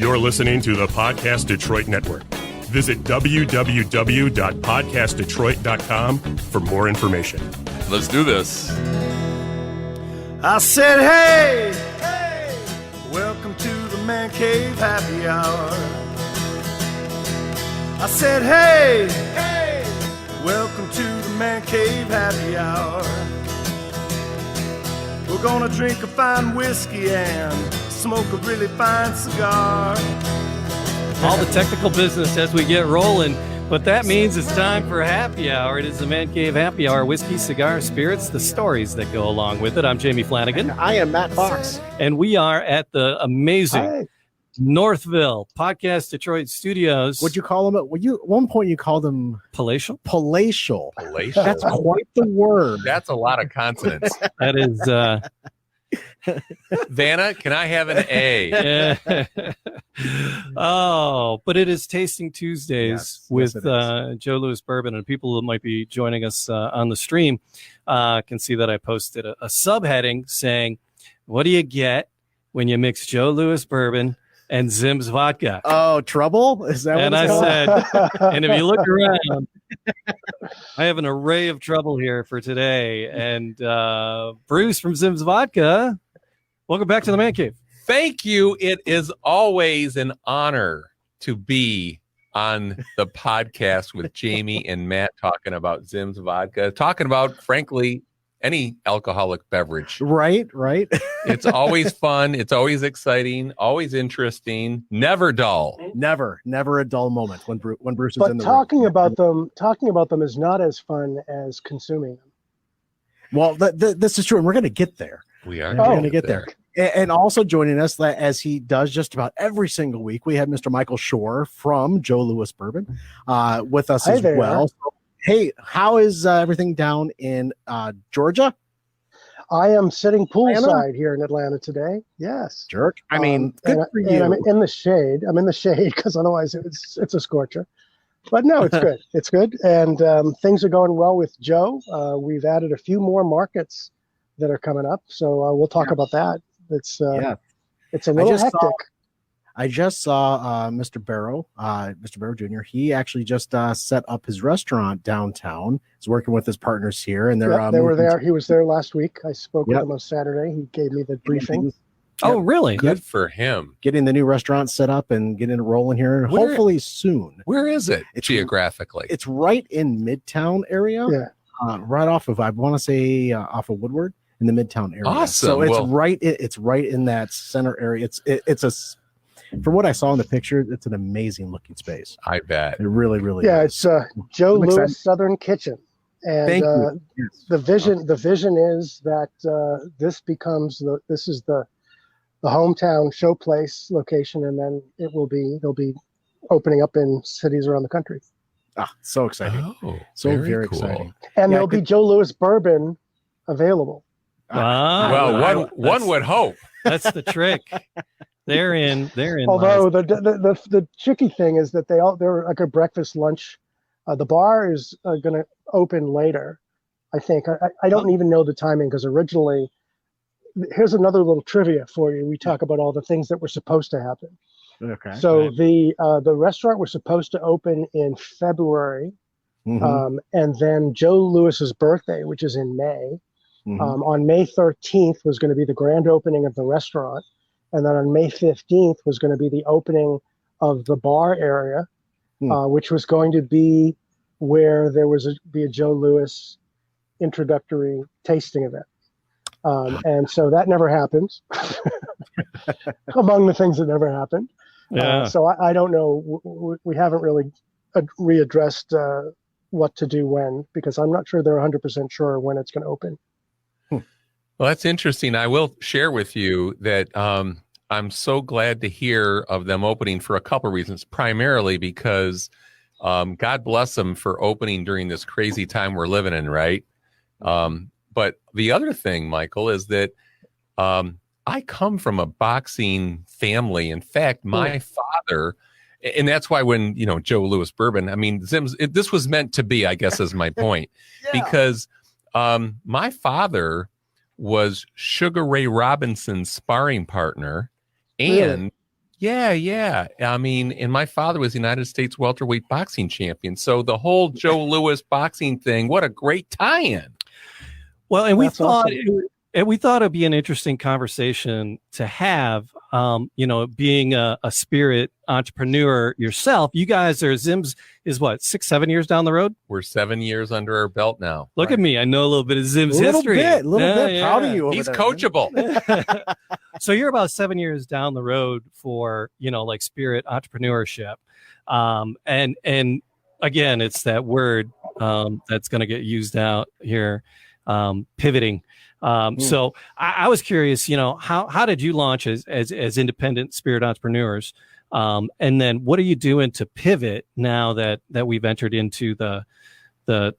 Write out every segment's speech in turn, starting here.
You're listening to the Podcast Detroit Network. Visit www.podcastdetroit.com for more information. Let's do this. I said, hey, welcome to the Man Cave Happy Hour. I said, hey, welcome to the Man Cave Happy Hour. We're gonna drink a fine whiskey and smoke a really fine cigar. All the technical business as we get rolling, but that means it's time for happy hour. It is the Man Cave Happy Hour. Whiskey, cigar, spirits, the stories that go along with it. I'm Jamie Flanagan. I am Matt Fox. And we are at the amazing Northville Podcast Detroit Studios. What'd you call them? At one point you called them palatial? Palatial. Palatial. That's quite the word. That's a lot of consonants. That is... Vanna, can I have an A? Oh, but it is Tasting Tuesdays with Joe Louis Bourbon, and people that might be joining us on the stream can see that I posted a subheading saying, what do you get when you mix Joe Louis Bourbon and ZIMS vodka? Oh, trouble? Is that and what it's I called? said, and if you look around, I have an array of trouble here for today. And Bruce from ZIMS Vodka, welcome back to the Man Cave. Thank you. It is always an honor to be on the podcast with Jamie and Matt talking about ZIMS Vodka, talking about, frankly, any alcoholic beverage. Right. It's always fun. It's always exciting, always interesting, never dull. Never a dull moment when Bruce is but in the talking room. about them is not as fun as consuming them. Well, this is true, and we're going to get there. We are going to get there. And also joining us, as he does just about every single week, we have Mr. Michael Shore from Joe Louis Bourbon with us as well. So, hey, how is everything down in Georgia? I am sitting poolside here in Atlanta today. Yes. Jerk. I mean, good for you. And I'm in the shade. because otherwise it's a scorcher. But no, it's good. It's good. And things are going well with Joe. We've added a few more markets that are coming up. So we'll talk about that. It's a little hectic. I just saw Mr. Barrow Jr. He actually just set up his restaurant downtown. He's working with his partners here, and they were there. He was there last week. I spoke with him on Saturday. He gave me the briefing. Oh, really? Good for him. Getting the new restaurant set up and getting it rolling here, hopefully soon. Where is it geographically? It's right in Midtown area. Yeah. Right off of, I want to say off of Woodward in the Midtown area. Awesome. So it's right in that center area. From what I saw in the picture, it's an amazing looking space. I bet. It really is. Yeah, it's Joe Louis Southern Kitchen. And Thank you. Yes. The vision is that this becomes the hometown showplace location, and then they'll be opening up in cities around the country. So exciting. Oh, so very cool. exciting. And there'll be Joe Louis Bourbon available. Well, one would hope. That's the trick. They're in. Although the tricky thing is that they're like a breakfast lunch. The bar is going to open later, I think. I don't even know the timing, because originally, here's another little trivia for you. We talk about all the things that were supposed to happen. Okay. So the restaurant was supposed to open in February, and then Joe Louis's birthday, which is in May, on May 13th was going to be the grand opening of the restaurant. And then on May 15th was going to be the opening of the bar area, which was going to be where there was be a Joe Louis introductory tasting event. And so that never happened, among the things that never happened. Yeah. So I don't know. We haven't really readdressed what to do when, because I'm not sure they're 100% sure when it's going to open. Well, that's interesting. I will share with you that I'm so glad to hear of them opening for a couple of reasons. Primarily because God bless them for opening during this crazy time we're living in, right? But the other thing, Michael, is that I come from a boxing family. In fact, my father, and that's why when, Joe Louis Bourbon, I mean, ZIMS, this was meant to be, I guess, is my point. Because my father was Sugar Ray Robinson's sparring partner and Yeah. I mean, and my father was the United States welterweight boxing champion. So the whole Joe Louis boxing thing, what a great tie-in. Well, and That's awesome. we thought it'd be an interesting conversation to have. Being a spirit entrepreneur yourself, you guys are ZIMS is what 6-7 years down the road. We're 7 years under our belt now. Look at me, I know a little bit of ZIMS history. A little bit. Proud of you. Over He's there, coachable. So you're about 7 years down the road for like spirit entrepreneurship, and again, it's that word that's going to get used out here, pivoting. So I was curious, how did you launch as independent spirit entrepreneurs? And then what are you doing to pivot now that we've entered into the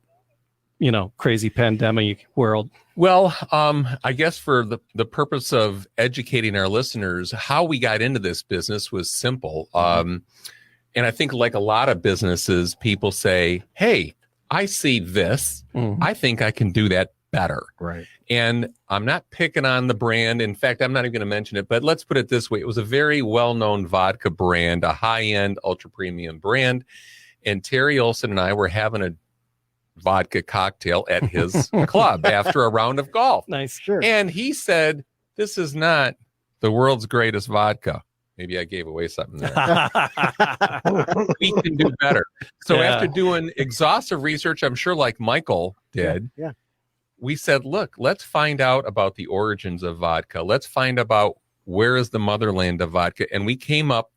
crazy pandemic world? Well, I guess for the purpose of educating our listeners, how we got into this business was simple. And I think like a lot of businesses, people say, hey, I see this. I think I can do that better. Right. And I'm not picking on the brand. In fact, I'm not even going to mention it, but let's put it this way. It was a very well-known vodka brand, a high-end, ultra-premium brand. And Terry Olson and I were having a vodka cocktail at his club after a round of golf. Nice. Sure. And he said, this is not the world's greatest vodka. Maybe I gave away something there. We can do better. So after doing exhaustive research, I'm sure like Michael did, we said, look, let's find out about the origins of vodka. Let's find about where is the motherland of vodka. And we came up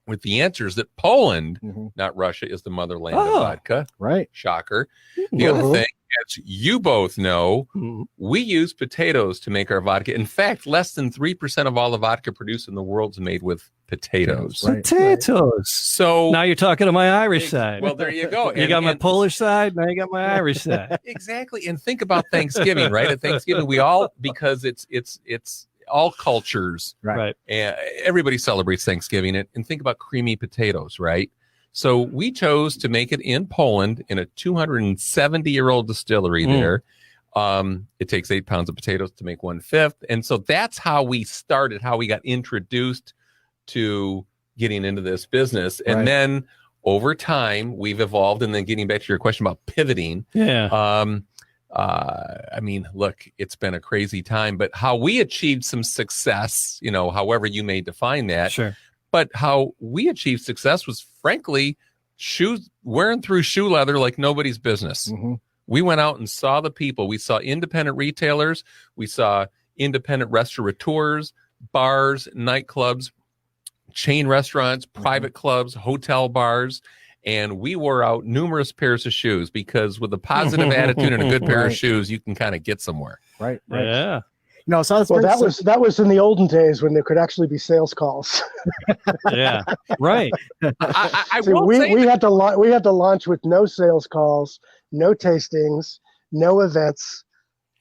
with the answers that Poland, not Russia, is the motherland of vodka. Right. Shocker. The other thing, as you both know, we use potatoes to make our vodka. In fact, less than 3% of all the vodka produced in the world is made with potatoes. Right. Potatoes. So now you're talking to my Irish side. Well, there you go. You got my Polish side. Now you got my Irish side. Exactly. And think about Thanksgiving, right? At Thanksgiving, because it's all cultures, right? And everybody celebrates Thanksgiving. And think about creamy potatoes, right? So we chose to make it in Poland in a 270-year-old distillery there. It takes 8 pounds of potatoes to make 1/5. And so that's how we started, how we got introduced to getting into this business. And then over time, we've evolved. And then getting back to your question about pivoting. I mean, look, it's been a crazy time, but how we achieved some success, however you may define that. Sure. But how we achieved success was, frankly, wearing through shoe leather like nobody's business. We went out and saw the people. We saw independent retailers. We saw independent restaurateurs, bars, nightclubs, chain restaurants, private clubs, hotel bars. And we wore out numerous pairs of shoes because with a positive attitude and a good pair of shoes, you can kind of get somewhere. Right. Yeah. So that's that was in the olden days when there could actually be sales calls. Yeah, right. We had to launch with no sales calls, no tastings, no events.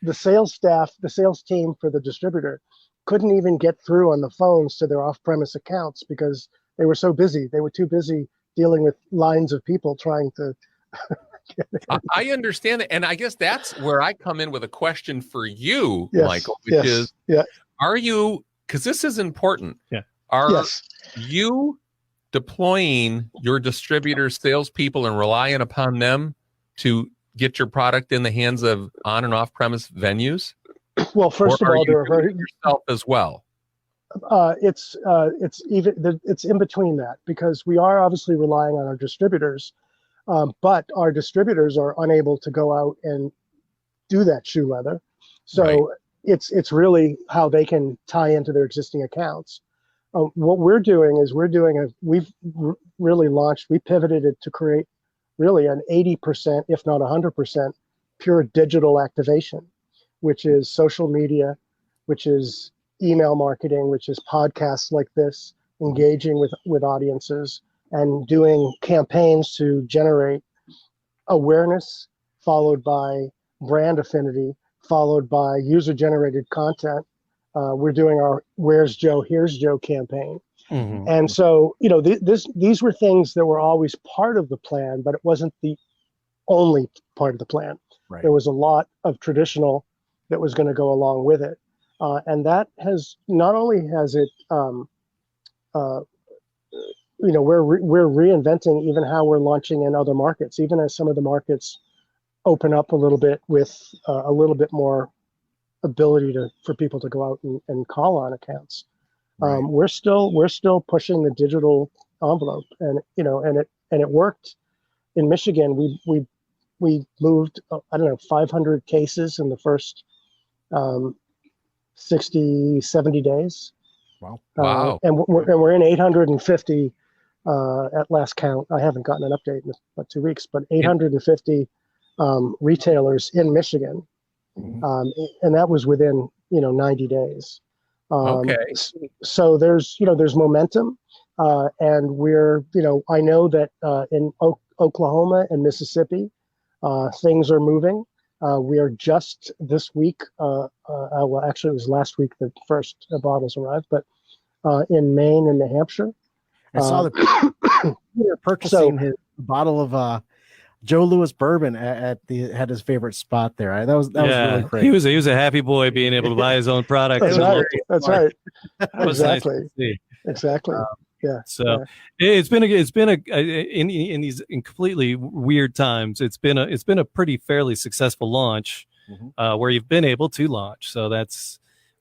The sales staff, the sales team for the distributor, couldn't even get through on the phones to their off-premise accounts because they were so busy. They were too busy dealing with lines of people trying to. I understand that. And I guess that's where I come in with a question for you, Michael, which is, are you, because this is important. Are you deploying your distributor salespeople and relying upon them to get your product in the hands of on and off premise venues? Well, first of all, they're hurting yourself as well. It's in between that because we are obviously relying on our distributors. But our distributors are unable to go out and do that shoe leather. So it's really how they can tie into their existing accounts. What we're doing is we've really launched, we pivoted it to create really an 80%, if not 100% pure digital activation, which is social media, which is email marketing, which is podcasts like this, engaging with audiences, and doing campaigns to generate awareness, followed by brand affinity, followed by user-generated content. We're doing our Where's Joe, Here's Joe campaign. And so, these were things that were always part of the plan, but it wasn't the only part of the plan. Right. There was a lot of traditional that was going to go along with it. And that has, not only has it we're reinventing even how we're launching in other markets, even as some of the markets open up a little bit with a little bit more ability for people to go out and call on accounts. Right. We're still pushing the digital envelope, and it worked. In Michigan, we moved 500 cases in the first 60, 70 days. Wow. And we're in 850 at last count. I haven't gotten an update in about 2 weeks, but 850 retailers in Michigan, and that was within 90 days. Okay. So there's momentum, and we're I know that in Oklahoma and Mississippi, things are moving. We are just this week. Well, actually, it was last week that the first bottles arrived, but in Maine and New Hampshire. I saw that Peter purchasing his bottle of Joe Louis bourbon had his favorite spot there. That was really great. He was a happy boy being able to buy his own product. That's right. Exactly. Nice exactly. Yeah. So it's been in these completely weird times. It's been a pretty fairly successful launch where you've been able to launch. So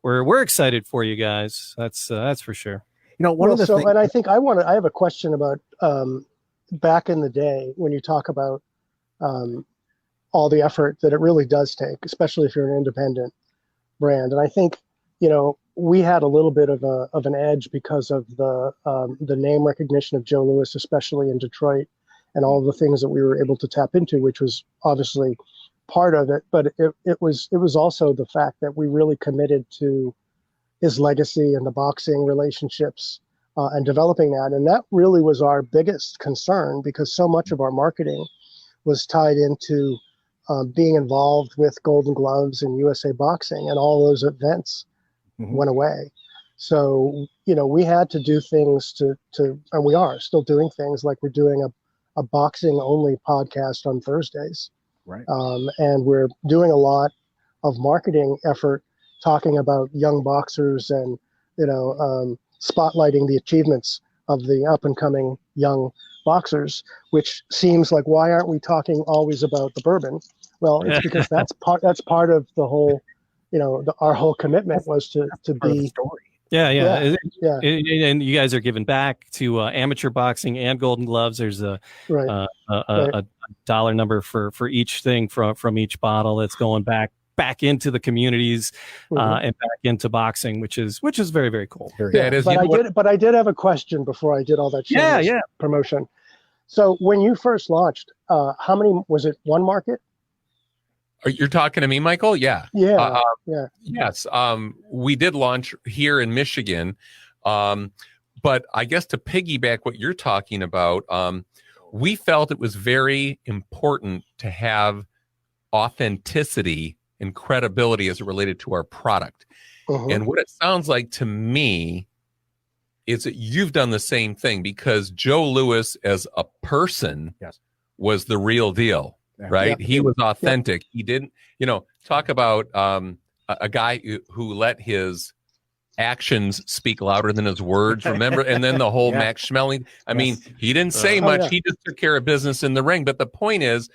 we're excited for you guys. That's for sure. One of the things, and I think I have a question about back in the day when you talk about all the effort that it really does take, especially if you're an independent brand. And I think, we had a little bit of an edge because of the name recognition of Joe Louis, especially in Detroit, and all the things that we were able to tap into, which was obviously part of it. But it was also the fact that we really committed to his legacy and the boxing relationships and developing that. And that really was our biggest concern, because so much of our marketing was tied into being involved with Golden Gloves and USA Boxing, and all those events went away. So, we had to do things to, and we are still doing things, like we're doing a boxing only podcast on Thursdays. Right. And we're doing a lot of marketing effort talking about young boxers and, spotlighting the achievements of the up and coming young boxers, which seems like, why aren't we talking always about the bourbon? Well, it's because that's part of the whole, our whole commitment was to be story. Yeah. And you guys are giving back to amateur boxing and Golden Gloves. There's a dollar number for each thing from each bottle that's going back into the communities and back into boxing, which is very, very cool. But I did have a question before I did all that promotion. So when you first launched, how many was it? One market? You're talking to me, Michael? Yeah. Yeah. Yes. We did launch here in Michigan. But I guess to piggyback what you're talking about, we felt it was very important to have authenticity and credibility as it related to our product. And what it sounds like to me is that you've done the same thing, because Joe Louis as a person was the real deal. Right. He was authentic. He didn't, talk about a guy who let his actions speak louder than his words. Remember? And then the whole Max Schmeling. I mean, he didn't say much. He just took care of business in the ring. But the point is,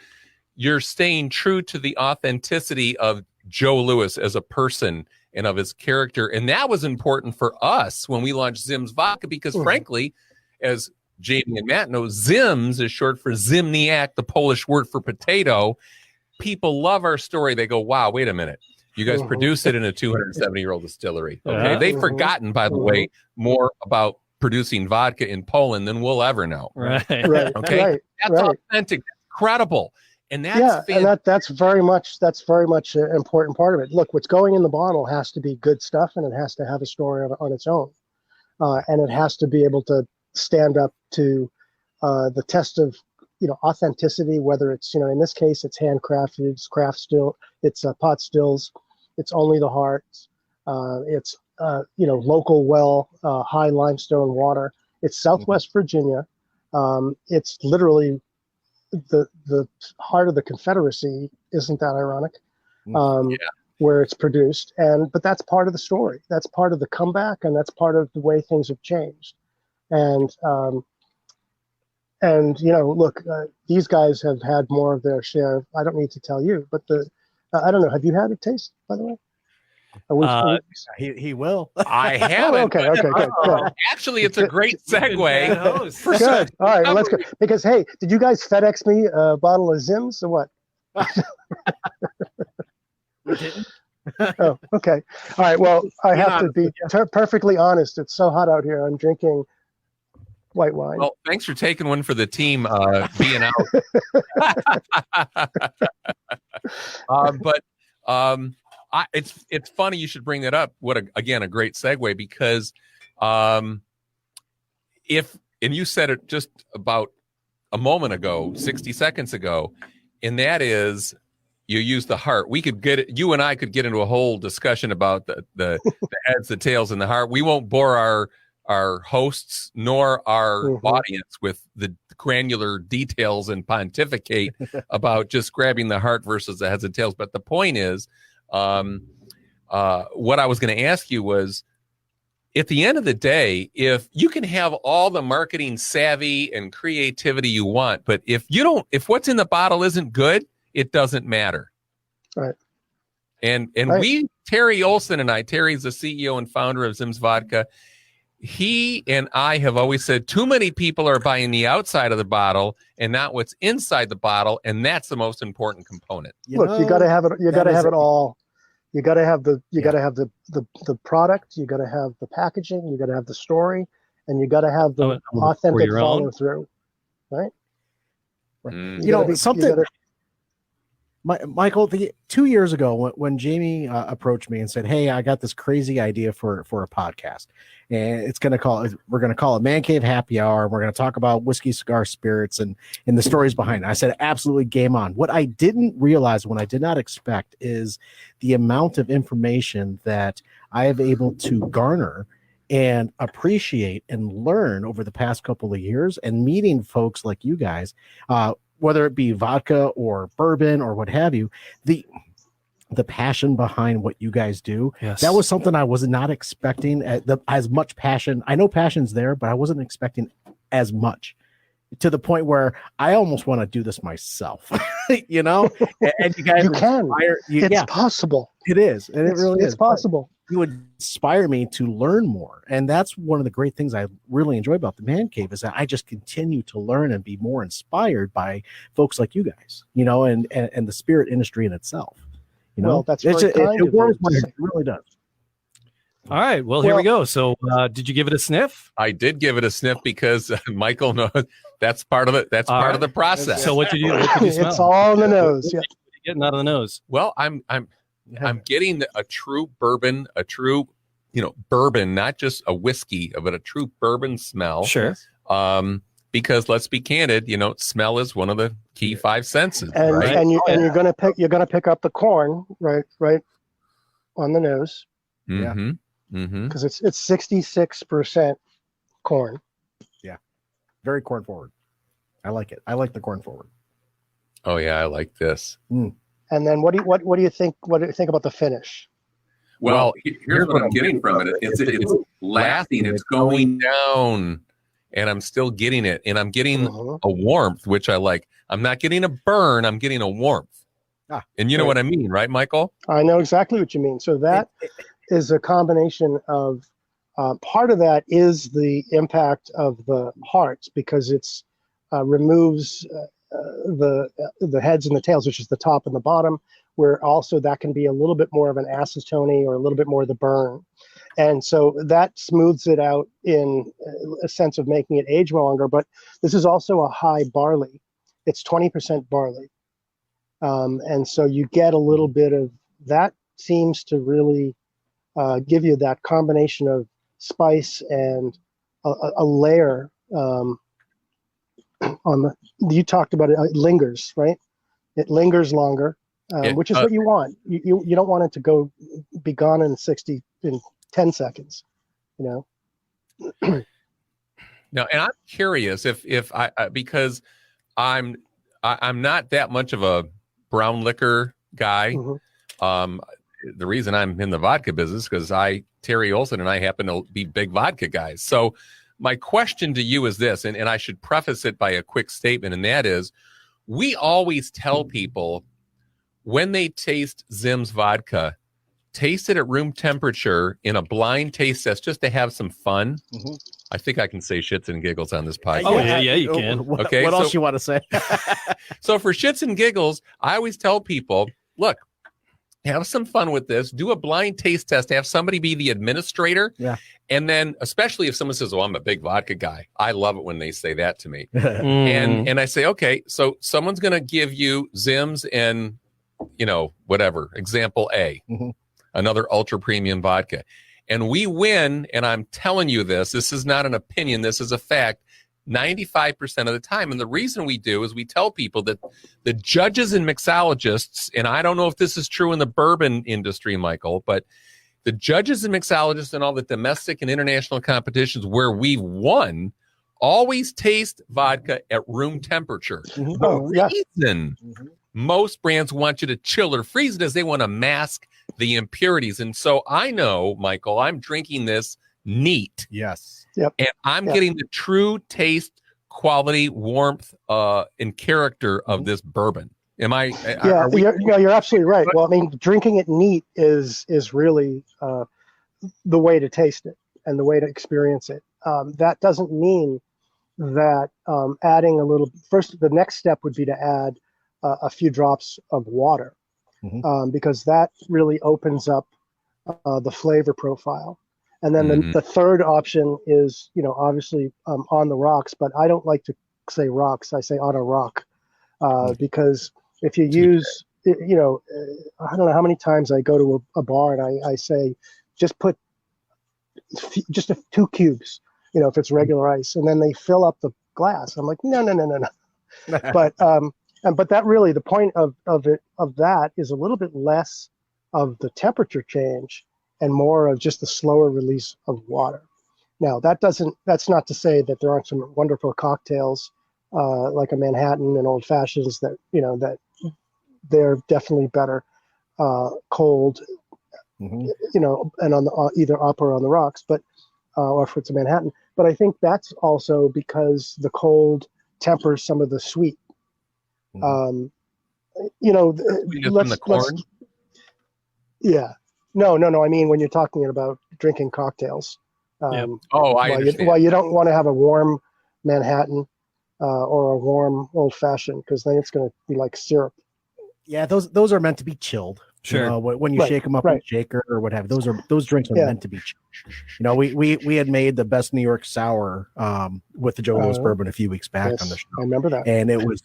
you're staying true to the authenticity of Joe Louis as a person and of his character. And that was important for us when we launched ZIMS Vodka, because frankly, as Jamie and Matt know, ZIMS is short for Zimniak, the Polish word for potato. People love our story. They go, wow, wait a minute. You guys produce it in a 270-year-old distillery. Okay. They've forgotten, by the way, more about producing vodka in Poland than we'll ever know. Right. Okay. That's authentic. That's credible. And that's very much an important part of it. Look, what's going in the bottle has to be good stuff, and it has to have a story on its own. And it has to be able to stand up to the test of authenticity, whether it's in this case it's handcrafted, it's craft still, it's pot stills, it's only the hearts, it's local high limestone water, it's Southwest Virginia, it's literally the heart of the Confederacy. Isn't that ironic? Where it's produced, but that's part of the story, that's part of the comeback, and that's part of the way things have changed. And And look, these guys have had more of their share. I don't need to tell you, but I don't know. Have you had a taste, by the way? He will. I haven't. Okay, good. Actually, it's a great segue. Good. All right, well, let's go. Because hey, did you guys FedEx me a bottle of ZIMS or what? We didn't. Oh, okay. All right. Well, I have to be perfectly honest. It's so hot out here. I'm drinking white wine. Well, thanks for taking one for the team, being out. It's funny you should bring that up. What a great segue, because and you said it just about a moment ago, 60 seconds ago, and that is, you use the heart. You and I could get into a whole discussion about the heads, the tails, and the heart. We won't bore our hosts nor our audience with the granular details and pontificate about just grabbing the heart versus the heads and tails. But the point is, what I was going to ask you was, at the end of the day, if you can have all the marketing savvy and creativity you want, but if what's in the bottle isn't good, it doesn't matter. Right. And right. Terry Olson and I, Terry's the CEO and founder of ZIMS Vodka. He and I have always said too many people are buying the outside of the bottle and not what's inside the bottle. And that's the most important component. Look, you got to have it. You got to have it all. You got to have got to have the product. You got to have the packaging. You got to have the story, and you got to have the authentic follow through. Right. Something. Michael, 2 years ago, when Jamie approached me and said, "Hey, I got this crazy idea for a podcast, and we're going to call it Man Cave Happy Hour. And we're going to talk about whiskey, cigar, spirits, and the stories behind it." I said, "Absolutely, game on." What I didn't realize, what I did not expect, is the amount of information that I have able to garner and appreciate and learn over the past couple of years, and meeting folks like you guys. Whether it be vodka or bourbon or what have you, the passion behind what you guys do, that was something I was not expecting. As much passion. I know passion's there, but I wasn't expecting as much, to the point where I almost want to do this myself. And you guys, it's possible. It is, and it really is. It's possible. You would inspire me to learn more, and that's one of the great things I really enjoy about the Man Cave, is that I just continue to learn and be more inspired by folks like you guys, and the spirit industry in itself. Well, that's very kind of you. It really does. All right, well, here we go. So, did you give it a sniff? I did give it a sniff, because Michael knows that's part of it. That's part of the process. So, what did you smell? It's all in the nose. Yeah. What are you getting out of the nose? Well, I'm getting a true bourbon, bourbon, not just a whiskey, but a true bourbon smell. Sure. Because let's be candid, smell is one of the key five senses. And right? you're gonna pick up the corn right on the nose. Mm-hmm. Because it's 66% corn. Yeah, very corn forward. I like it. I like the corn forward. Oh yeah, I like this. And then what do you think? What do you think about the finish? Well, here's what I'm getting from it. It's lasting. It's going down, and I'm still getting it, and I'm getting a warmth, which I like. I'm not getting a burn. I'm getting a warmth. And you know what I mean, right, Michael? I know exactly what you mean. So that is a combination of part of that is the impact of the hearts, because it's removes the heads and the tails, which is the top and the bottom, where also that can be a little bit more of an acetone or a little bit more of the burn. And so that smooths it out in a sense of making it age longer. But this is also a high barley. It's 20% barley. And so you get a little bit of that. Seems to really give you that combination of spice and a layer you talked about it. It lingers, right? It lingers longer, which is what you want. You don't want it to be gone in 10 seconds, Now, and I'm curious if I because I'm not that much of a brown liquor guy. The reason I'm in the vodka business because Terry Olson and I happen to be big vodka guys. So my question to you is this, and I should preface it by a quick statement, and that is, we always tell people when they taste ZIMS vodka, taste it at room temperature in a blind taste test just to have some fun. Mm-hmm. I think I can say shits and giggles on this podcast. Oh, yeah, you can. Okay, what else you want to say? So for shits and giggles, I always tell people, look, have some fun with this. Do a blind taste test. Have somebody be the administrator. Yeah. And then, especially if someone says, "Oh, I'm a big vodka guy," I love it when they say that to me. And I say, "Okay, so someone's going to give you ZIMS and, whatever. Example A, another ultra premium vodka, and we win." And I'm telling you this. This is not an opinion. This is a fact. 95% of the time. And the reason we do is we tell people that the judges and mixologists, and I don't know if this is true in the bourbon industry, Michael, but the judges and mixologists in all the domestic and international competitions where we've won always taste vodka at room temperature. The reason most brands want you to chill or freeze it is they want to mask the impurities. And so I know, Michael, I'm drinking this neat. Yes. Yep. And I'm getting the true taste, quality, warmth, and character of this bourbon. Am I? You're absolutely right. Well, I mean, drinking it neat is really the way to taste it and the way to experience it. That doesn't mean that adding a little. First, the next step would be to add a few drops of water, because that really opens up the flavor profile. And then the third option is, obviously on the rocks, but I don't like to say rocks. I say on a rock, because if you use, I don't know how many times I go to a bar and I say, just put just 2 cubes, if it's regular ice, and then they fill up the glass. I'm like, no. But that really, the point of that is a little bit less of the temperature change and more of just the slower release of water. Now, that's not to say that there aren't some wonderful cocktails like a Manhattan and Old Fashions that they're definitely better cold, and on the either up or on the rocks, but or if it's a Manhattan. But I think that's also because the cold tempers some of the sweet. In the corn. No. I mean, when you're talking about drinking cocktails, I understand. Well, you don't want to have a warm Manhattan or a warm Old Fashioned, because then it's going to be like syrup. Yeah, those are meant to be chilled. Sure. When you shake them up in a shaker or what have you, those drinks are meant to be chilled. We had made the best New York sour with the Joe Louis bourbon a few weeks back on the show. I remember that. And it was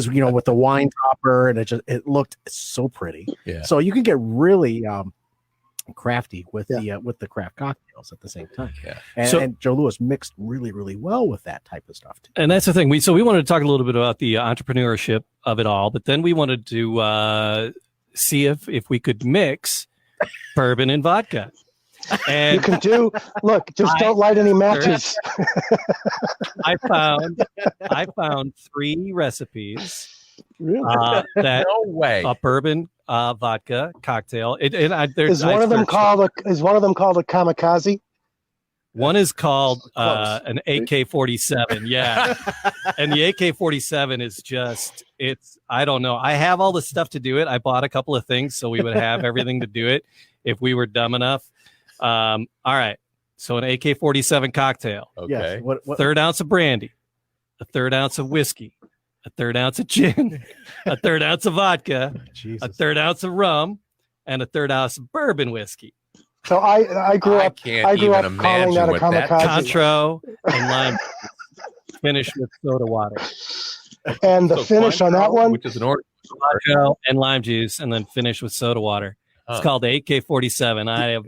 with the wine topper, and it looked so pretty. Yeah. So you can get really crafty with the craft cocktails at the same time. Yeah. And Joe Louis mixed really, really well with that type of stuff too. And that's the thing. We wanted to talk a little bit about the entrepreneurship of it all, but then we wanted to see if we could mix bourbon and vodka. And you can don't light any matches. I found 3 recipes. Really? No way. A bourbon vodka cocktail. Is one of them called a kamikaze? One is called an AK-47. Yeah. And the AK-47 is I don't know. I have all the stuff to do it. I bought a couple of things so we would have everything to do it if we were dumb enough. All right. So an AK-47 cocktail. Okay. Yes. 1/3 ounce of brandy, 1/3 ounce of whiskey, 1/3 ounce of gin, 1/3 ounce of vodka, 1/3 ounce of rum, and 1/3 ounce of bourbon whiskey. So I grew up calling that a kamikaze. Contro and lime, finished with soda water. And the finish on that one, which is an orange and lime juice, and then finish with soda water. It's called the AK-47.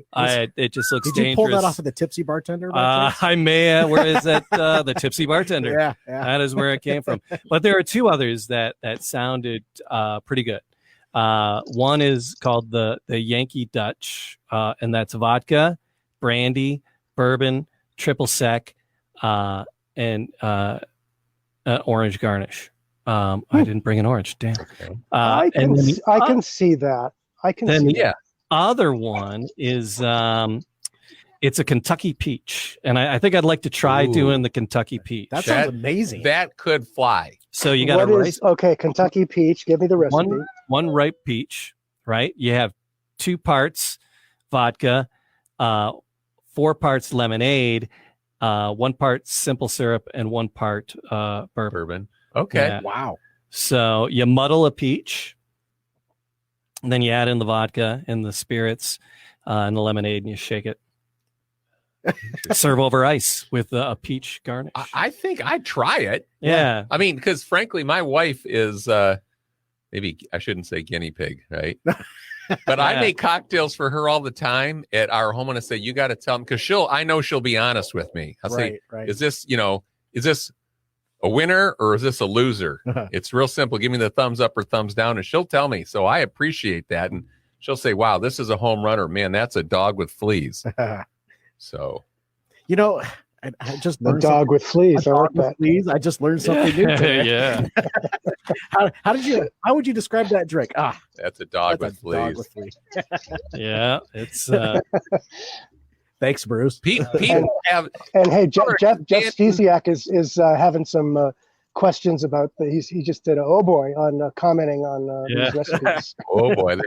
It just looks dangerous. Did you pull that off of the Tipsy Bartender? I may have. Where is that? The Tipsy Bartender. Yeah. That is where it came from. But there are 2 others that sounded pretty good. One is called the Yankee Dutch, and that's vodka, brandy, bourbon, triple sec, and orange garnish. I didn't bring an orange. Damn. Okay. I can see that. The other one is It's a Kentucky peach, and I think I'd like to try doing the Kentucky peach. That sounds amazing. That could fly. So you got Kentucky peach. Give me the recipe. One ripe peach, right? You have 2 parts vodka, 4 parts lemonade, 1 part simple syrup, and 1 part bourbon. Okay. Yeah. Wow. So you muddle a peach, and then you add in the vodka and the spirits and the lemonade, and you shake it. Serve over ice with a peach garnish. I think I'd try it. Yeah. I mean, because frankly, my wife is maybe I shouldn't say guinea pig, right? But I make cocktails for her all the time at our home, and I say, you got to tell them, because I know she'll be honest with me. I'll say, is this a winner or is this a loser? It's real simple. Give me the thumbs up or thumbs down, and she'll tell me. So I appreciate that. And she'll say, wow, this is a home runner. Man, that's a dog with fleas. So, I just learned the dog with fleas. I like that. Fleas. I just learned something new today. Yeah. How would you describe that drink? That's a dog with fleas. Yeah, it's. Thanks, Bruce. Pete and hey, Jeff Stesiak is having some questions about he just did on commenting on these recipes. Oh boy.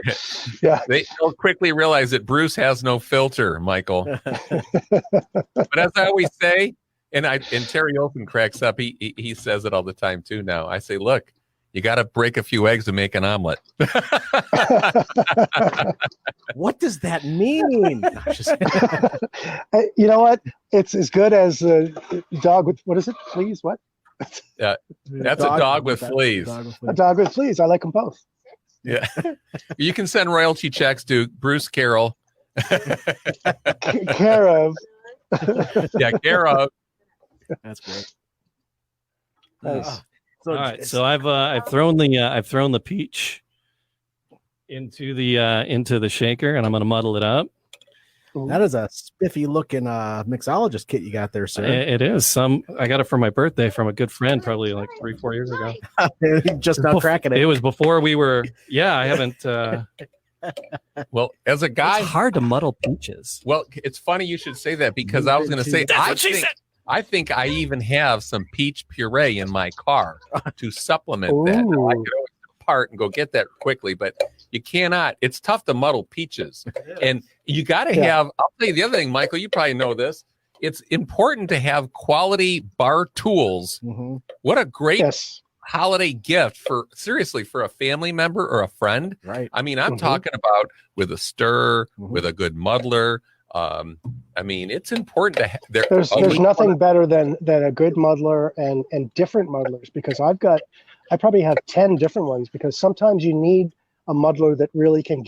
They'll quickly realize that Bruce has no filter, Michael. But as I always say, and Terry Olson cracks up, he says it all the time too now. I say, look, you got to break a few eggs to make an omelet. What does that mean? You know what? It's as good as a dog with, what is it? Fleas? What? That's a dog with fleas. A dog with fleas. I like them both. Yeah. You can send royalty checks to Bruce Carroll. Care of. Yeah, care of. That's great. Nice. All right, so I've thrown the peach into the shaker, and I'm going to muddle it up. That is a spiffy looking mixologist kit you got there, sir. It is. I got it for my birthday from a good friend, probably like 3-4 years ago. Just now cracking it. It was before we were. Yeah, I haven't. Well, as a guy, it's hard to muddle peaches. Well, it's funny you should say that, because I was going to say I think I even have some peach puree in my car to supplement that. Now, I could always depart and go get that quickly, but you cannot. It's tough to muddle peaches, and you got to have. I'll tell you the other thing, Michael. You probably know this. It's important to have quality bar tools. Mm-hmm. What a great holiday gift for a family member or a friend. Right. I mean, I'm talking about with a stir, with a good muddler. I mean, it's important to have. There's nothing better than a good muddler and different muddlers, because I probably have 10 different ones, because sometimes you need a muddler that really can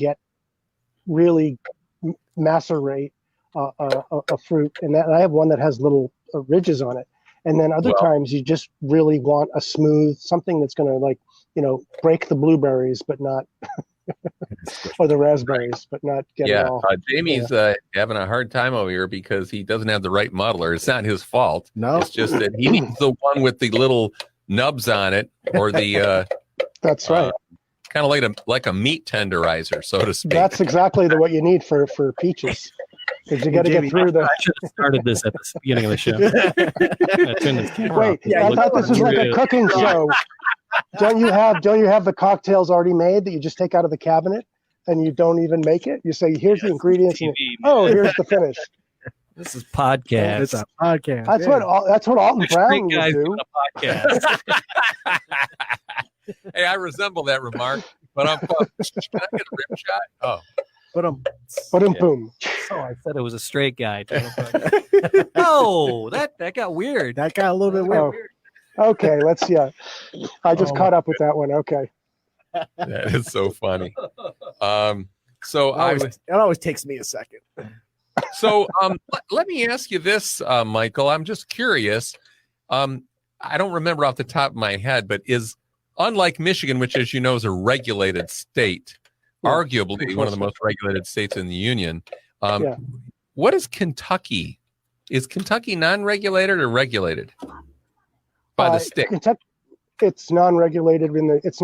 macerate a fruit, and I have one that has little ridges on it. And then other times you just really want a smooth, something that's going to break the blueberries, but not, or the raspberries, but not get it all. Jamie's having a hard time over here because he doesn't have the right muddler. It's not his fault. No, it's just that he needs the one with the little nubs on it, or the. That's right. Kind of like a meat tenderizer, so to speak. That's exactly what you need for peaches. Because you got to get through the. I should have started this at the beginning of the show. Wait, I thought this was like a cooking show. Don't you have the cocktails already made that you just take out of the cabinet and you don't even make it? You say, here's the ingredients. And here's the finish. This is podcast. It's a podcast. That's what Alton Brown would do. Hey, I resemble that remark, but I'm. Can I get a rim shot? Oh. Boom. Oh, I said it was a straight guy. Oh, that got weird. That got a little bit weird. Okay, I just caught up with that one. Okay. That is so funny. So it always takes me a second. So let me ask you this, Michael. I'm just curious. I don't remember off the top of my head, but unlike Michigan, which, as you know, is a regulated state, arguably one of the most regulated states in the union. What is Kentucky? Is Kentucky non-regulated or regulated by the state? Kentucky, it's non-regulated it's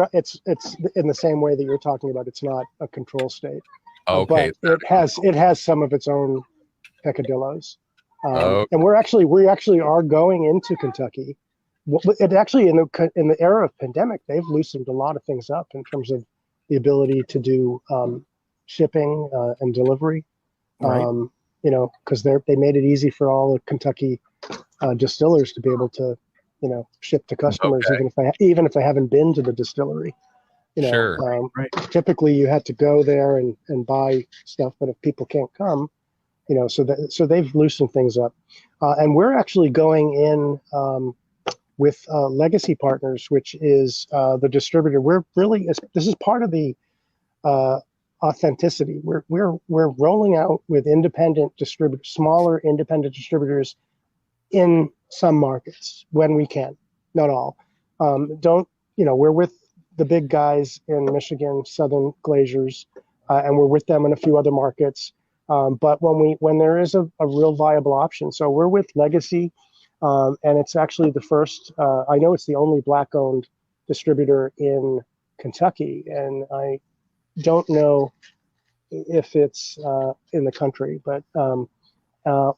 in the same way that you're talking about. It's not a control state. Okay. But it has some of its own peccadillos. Oh. And we actually are going into Kentucky. It actually in the era of pandemic, they've loosened a lot of things up in terms of the ability to do shipping and delivery. Right. You know, because they made it easy for all the Kentucky distillers to be able to, you know, ship to customers, even if they haven't been to the distillery. You know, Sure. Right. Typically you had to go there and buy stuff, but if people can't come, you know, so they've loosened things up, and we're actually going in with Legacy Partners, which is the distributor. This is part of the authenticity. We're rolling out with independent distributors, smaller independent distributors in some markets when we can, not all. We're with the big guys in Michigan, Southern Glaciers, and we're with them in a few other markets. But when there is a real viable option, so we're with Legacy, and it's actually the first. I know it's the only Black-owned distributor in Kentucky, and I don't know if it's in the country, but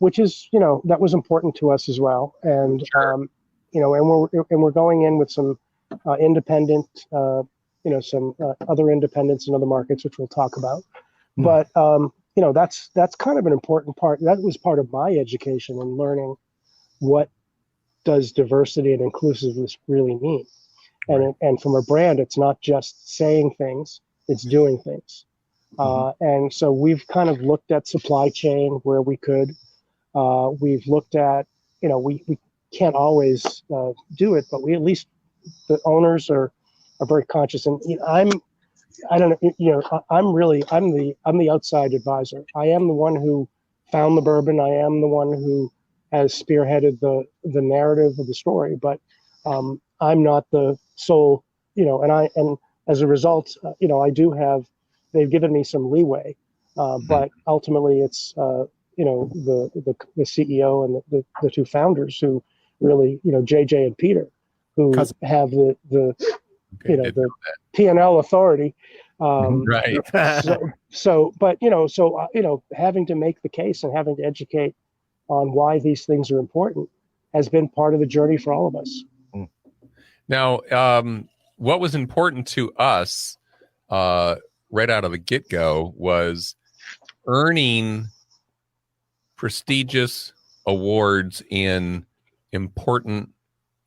which is, you know, that was important to us as well. And Sure. you know, and we're going in with some independent, you know, some other independents in other markets, which we'll talk about. But you know, that's kind of an important part. That was part of my education and learning what does diversity and inclusiveness really mean. And from a brand, it's not just saying things, it's doing things. And so we've kind of looked at supply chain where we could. We've looked at, you know, we can't always do it, but we at least, the owners are very conscious. And you know, I'm the outside advisor. I am the one who found the bourbon. I am the one who has spearheaded the narrative of the story, but I'm not the sole, you know, and as a result, you know, they've given me some leeway, but ultimately it's, you know, the CEO and the two founders who really, you know, JJ and Peter, who have the you know, the P&L authority. Right. But you know, having to make the case and having to educate on why these things are important has been part of the journey for all of us. Now, what was important to us right out of the get-go was earning prestigious awards in important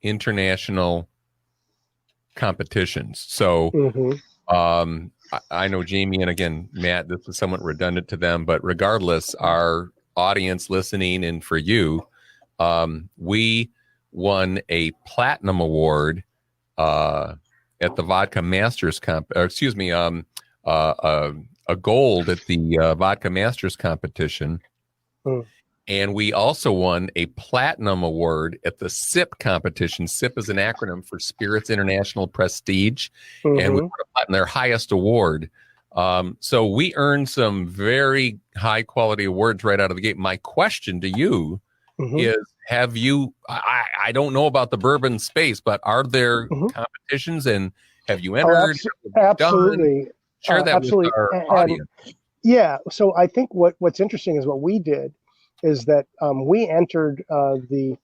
international competitions. So I know Jamie and again, Matt, this is somewhat redundant to them, but regardless, our audience listening and for you, we won a platinum award at the Vodka Masters a gold at the Vodka Masters competition. And we also won a platinum award at the SIP competition. SIP is an acronym for Spirits International Prestige, and we won their highest award. So we earned some very high quality awards right out of the gate. My question to you is, have you, I don't know about the bourbon space, but are there competitions and have you entered? Absolutely. Share that with our audience. Yeah. So I think what's interesting is what we did is that we entered the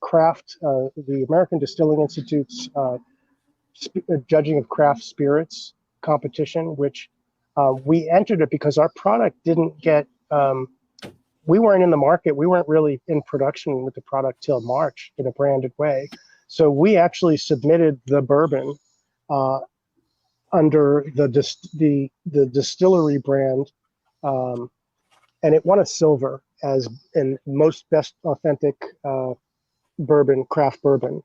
American Distilling Institute's judging of craft spirits competition, which we entered it because our product didn't get, we weren't in the market. We weren't really in production with the product till March in a branded way. So we actually submitted the bourbon under the distillery brand, and it won a silver as in most best authentic bourbon, craft bourbon.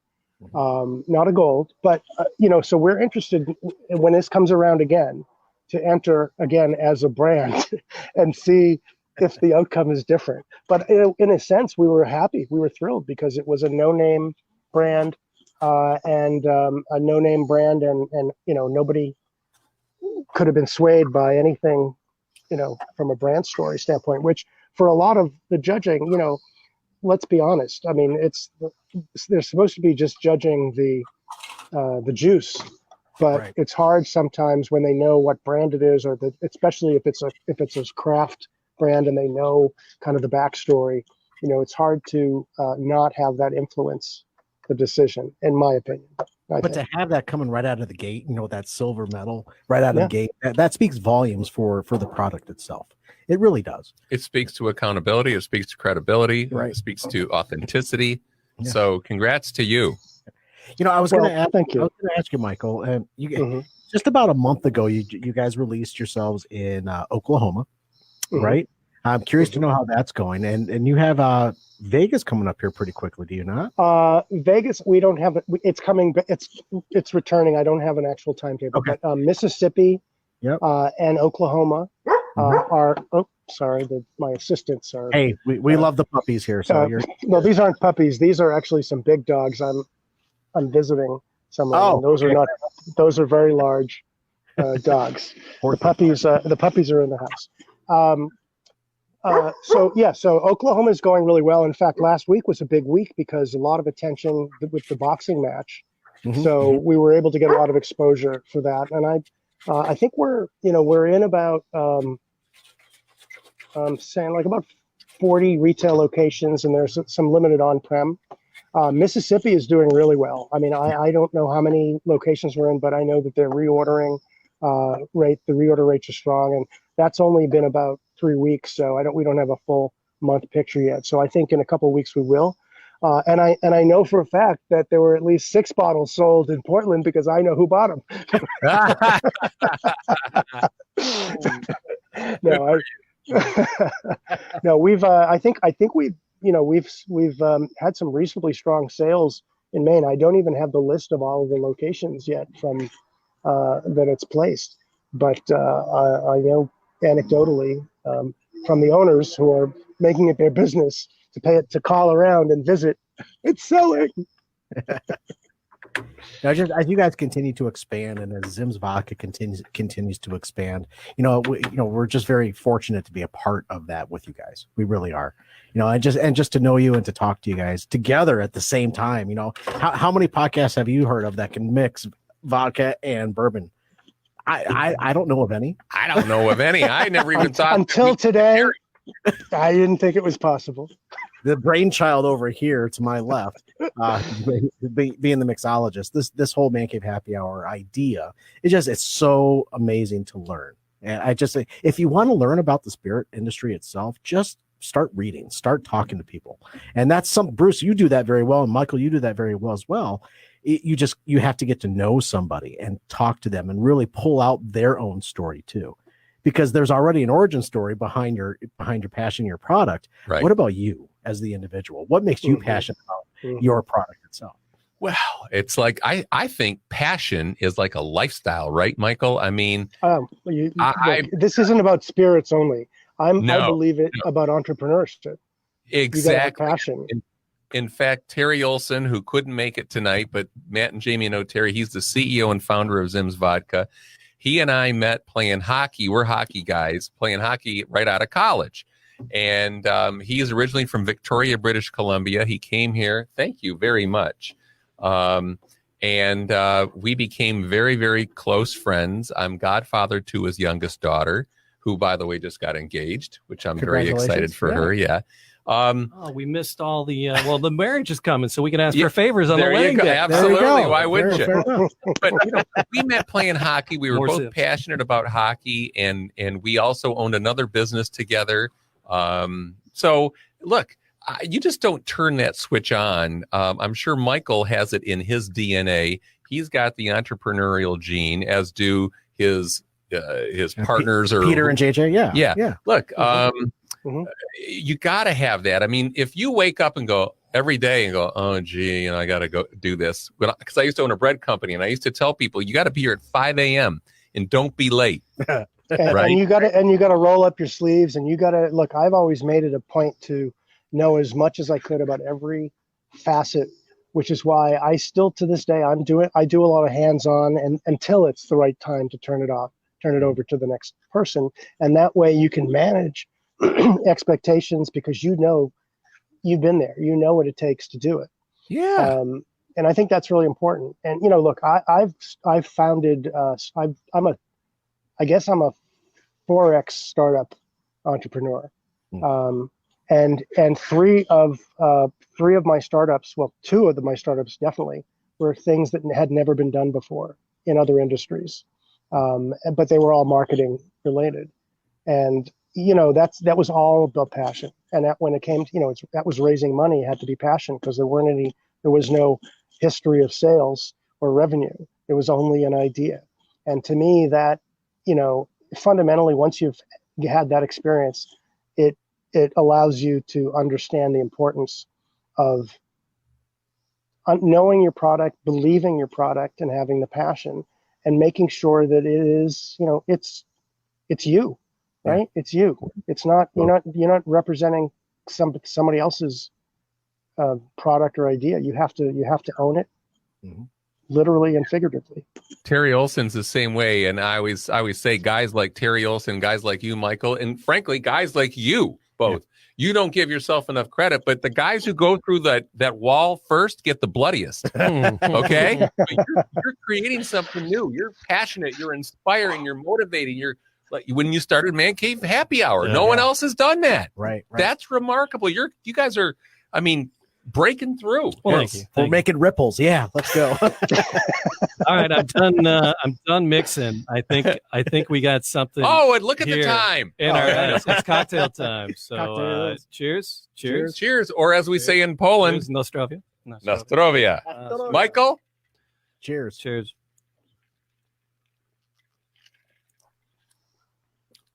Not a gold, but you know, so we're interested when this comes around again to enter again as a brand and see if the outcome is different. But in a sense, we were happy, we were thrilled because it was a no-name brand and a no-name brand, and you know, nobody could have been swayed by anything, you know, from a brand story standpoint, which for a lot of the judging, you know, let's be honest. I mean, they're supposed to be just judging the juice, but it's hard sometimes when they know what brand it is, or especially if it's a craft brand and they know kind of the backstory. it's hard to not have that influence the decision, in my opinion. But to have that coming right out of the gate, that silver medal right out of the gate, that speaks volumes for the product itself. It really does. It speaks to accountability. It speaks to credibility. Right. It speaks to authenticity. Yeah. So congrats to you. I was going to ask. Thank you. I was going to ask you, Michael. Just about a month ago, you guys released yourselves in Oklahoma, right? I'm curious to know how that's going, and you have Vegas coming up here pretty quickly. Do you not? Vegas, we don't have it. It's coming, but it's returning. I don't have an actual timetable. Okay. But Mississippi, and Oklahoma are. Oh, sorry, my assistants are. Hey, we love the puppies here. So no, these aren't puppies. These are actually some big dogs. I'm visiting some of them. Those are not. Those are very large dogs. The puppies are in the house. So Oklahoma is going really well. In fact, last week was a big week because a lot of attention with the boxing match. So we were able to get a lot of exposure for that. And I think we're in about saying like about 40 retail locations, and there's some limited on-prem. Mississippi is doing really well. I mean, I don't know how many locations we're in, but I know that they're reordering rate. The reorder rates are strong, and that's only been about 3 weeks. So we don't have a full month picture yet. So I think in a couple of weeks we will. And I know for a fact that there were at least 6 bottles sold in Portland because I know who bought them. No, we've I think we've had some reasonably strong sales in Maine. I don't even have the list of all of the locations yet from that it's placed, but I know anecdotally from the owners who are making it their business to call around and visit. It's selling. Now, just as you guys continue to expand, and as ZIMS Vodka continues to expand, we're just very fortunate to be a part of that with you guys. We really are. And just to know you and to talk to you guys together at the same time. How many podcasts have you heard of that can mix vodka and bourbon? I don't know of any. I don't know of any. I never even thought until today. I didn't think it was possible. The brainchild over here to my left, being the mixologist, this whole Man Cave Happy Hour idea, it's so amazing to learn. And I just say, if you want to learn about the spirit industry itself, just start reading, start talking to people. And that's Bruce, you do that very well. And Michael, you do that very well as well. You have to get to know somebody and talk to them and really pull out their own story too. Because there's already an origin story behind your passion, your product. Right. What about you as the individual? What makes you passionate about your product itself? Well, it's like I think passion is like a lifestyle, right, Michael? I mean, this isn't about spirits only. I believe it about entrepreneurship. Exactly. Passion. In fact, Terry Olson, who couldn't make it tonight, but Matt and Jamie know Terry. He's the CEO and founder of ZIMS Vodka. He and I met playing hockey. We're hockey guys playing hockey right out of college. And he is originally from Victoria, British Columbia. He came here. Thank you very much. And we became very, very close friends. I'm godfather to his youngest daughter, who, by the way, just got engaged, which I'm very excited for her. Yeah. We missed all the the marriage is coming, so we can ask for favors on the wedding day. Absolutely. Why wouldn't you? But we met playing hockey. We were both passionate about hockey, and we also owned another business together. So look, you just don't turn that switch on. I'm sure Michael has it in his DNA. He's got the entrepreneurial gene, as do his partners or Peter and JJ. Yeah. Look, you got to have that. I mean, if you wake up and go every day and go, oh, gee, I got to go do this. Because I used to own a bread company, and I used to tell people, you got to be here at 5 a.m. and don't be late. Right? And you got to roll up your sleeves, and you got to look. I've always made it a point to know as much as I could about every facet, which is why I still to this day I do a lot of hands-on, and until it's the right time to turn it over to the next person, and that way you can manage expectations because you've been there, what it takes to do it. Yeah. And I think that's really important. And look, I've founded I'm a 4X startup entrepreneur. And three of my startups, well, two of my startups definitely, were things that had never been done before in other industries, but they were all marketing related. And that was all about passion. And that when it came to, that was raising money, it had to be passion, because there was no history of sales or revenue. It was only an idea. And to me, that, fundamentally, once you've had that experience, it allows you to understand the importance of knowing your product, believing your product, and having the passion, and making sure that it is, it's you, right? It's you. It's not, you're not representing somebody else's product or idea. You have to own it, literally and figuratively. Terry Olson's the same way, and I always say guys like Terry Olson, guys like you, Michael, and frankly, guys like you both. Yeah. You don't give yourself enough credit, but the guys who go through that wall first get the bloodiest. Okay, you're creating something new. You're passionate. You're inspiring. You're motivating. You're like when you started Man Cave Happy Hour. No one else has done that. Right. That's remarkable. You guys are, breaking through. Well, yes. We're making ripples. Yeah, let's go. All right, I'm done. I'm done mixing. I think we got something. Oh, and look at the time. It's cocktail time. So cheers. Or as we say in Poland, Nostrovia. Michael, cheers.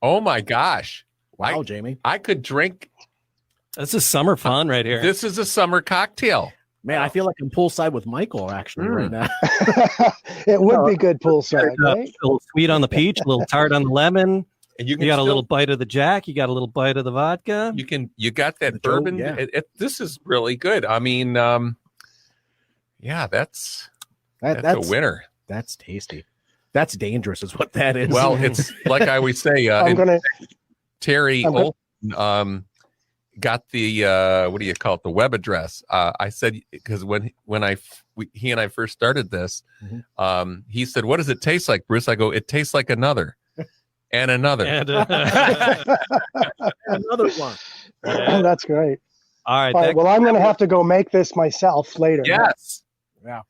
Oh my gosh! Wow, Jamie, I could drink. This is summer fun right here. This is a summer cocktail. Man, I feel like I'm poolside with Michael actually right now. It would be good poolside, right? A little sweet on the peach, a little tart on the lemon. And you got a little bite of the Jack. You got a little bite of the vodka. You got that bourbon. Yeah. This is really good. That's a winner. That's tasty. That's dangerous is what that is. Well, it's like I always say, Terry Olson, got the what do you call it, the web address. I said, because when he and I first started this, he said, what does it taste like, Bruce? I go, it tastes like another and another another one. Yeah. That's great. All right, well, I'm gonna have to go make this myself later. Yes. Yeah,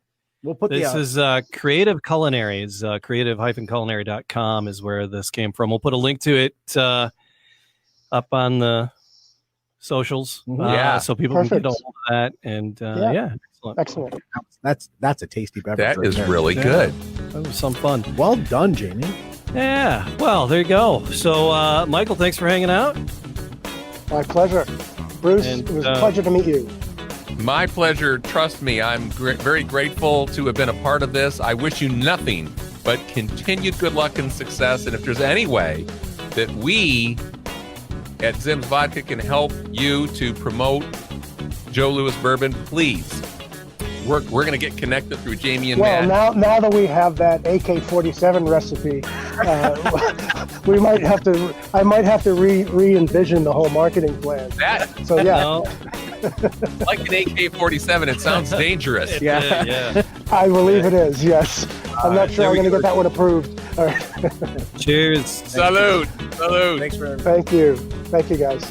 we'll put this is Creative Culinaries. Creative-culinary.com is where this came from. We'll put a link to it up on the socials, so people can get all of that. And excellent. That's a tasty beverage. That is really good. That was some fun. Well done, Jamie. Yeah. Well, there you go. So, Michael, thanks for hanging out. My pleasure, Bruce. It was a pleasure to meet you. My pleasure. Trust me, I'm very grateful to have been a part of this. I wish you nothing but continued good luck and success. And if there's any way that we at ZIMS Vodka can help you to promote Joe Louis Bourbon, please. We're going to get connected through Jamie and Matt. Well, now that we have that AK-47 recipe, I might have to re-envision the whole marketing plan. Like an AK-47, it sounds dangerous. Yeah. I believe it is. Yes. I'm not sure I'm going to get that one approved. All right. Cheers. Salute. Thanks for Thank you. Thank you, guys.